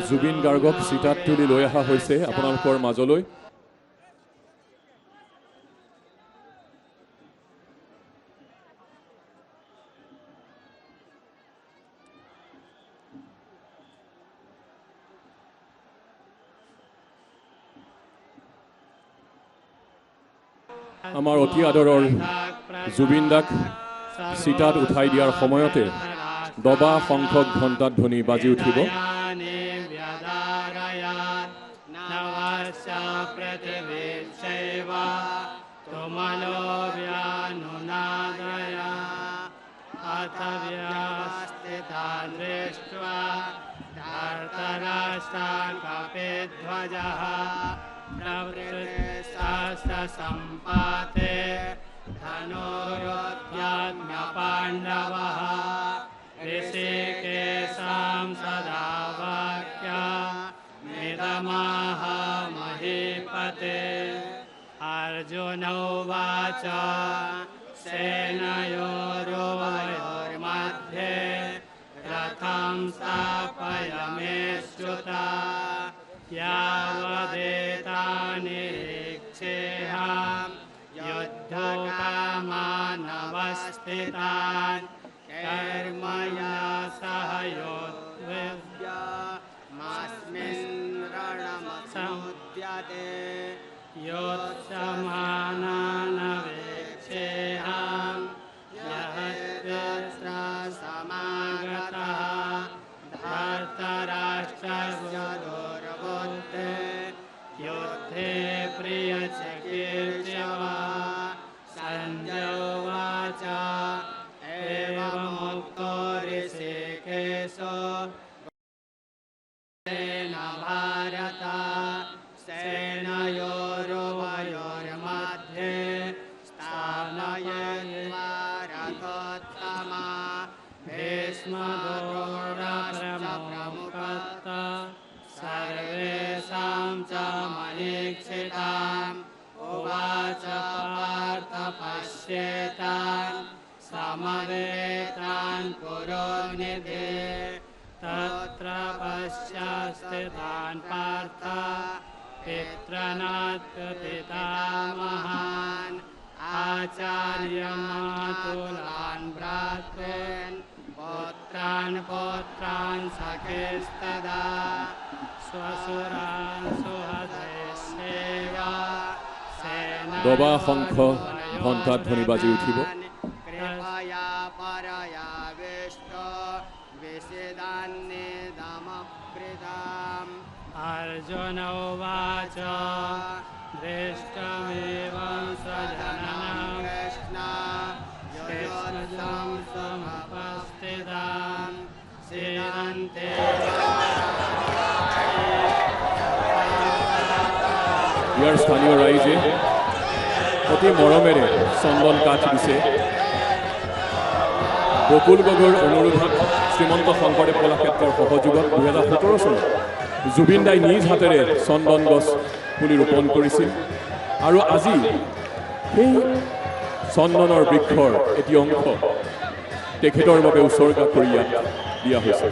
জুবিন গাৰ্গক চিতাত তুলি লৈ অহা হৈছে আপোনালোকৰ মাজলৈ। আমাৰ অতি আদৰৰ জুবিন দাক চিতাত উঠাই দিয়াৰ সময়তে দবা শংখ ঘণ্টাত ধ্বনি বাজি উঠিব। संपाते धनुर्योद्यात्म्य पाण्डवः ऋषिकेशां सदा वाक्या मिदमाह महीपते। अर्जुन उवाच सेनयोरुभयोर्मध्ये रथं स्थापयाम्यच्युत यावदेतानिरीक्षेऽहं युद्धकामानवस्थितान् कर्मया सह योद्धव्यमस्मिन् रणमसमुद्यते योत्समानानवेक्षेऽहं यः समागतः धर्तराष्ट्रस्य युद्धे प्रियचिकीर्ष्यवा। सञ्जय उवाच एवमुक्तो ऋषिकेशो न भारत सेनयोरुभयोर्मध्ये स्थानयित्वा रथोत्तमा भीष्मद्रोणप्रमुखस्तः सर्वेषां च मनीक्षिताम्। उवाच पार्थ पश्येतान् समवेतान् कुरुनिधे तत्र पश्यस्थितान् पार्थ पितॄन् आचार्यमातुलान् भ्रातॄन् पौत्रान् सखेस्तदा स्वसुरान् सुहृदयस्यैव দবা শংখ ঘণ্টাত ধ্বনি বাজি উঠিব। कृपया परयाविष्टो विषदान्निदमप्रीताम्। अर्जुन उवाच दृष्टमेवं स्वजनं कृष्ण योद्धुं समुपस्थितां सीदन्ते ইয়াৰ স্থানীয় ৰাইজে অতি মৰমেৰে চন্দন কাঠ দিছে। বকুল গগৈৰ অনুৰোধত শ্ৰীমন্ত শংকৰদেৱ কলাক্ষেত্ৰৰ সহযোগত 2017 চনত জুবিন দাই নিজ হাতেৰে চন্দন গছ পুলি ৰোপণ কৰিছিল আৰু আজি সেই চন্দনৰ বৃক্ষৰ এটি অংশ তেখেতৰ বাবে উচৰ্গা কৰি দিয়া হৈছে।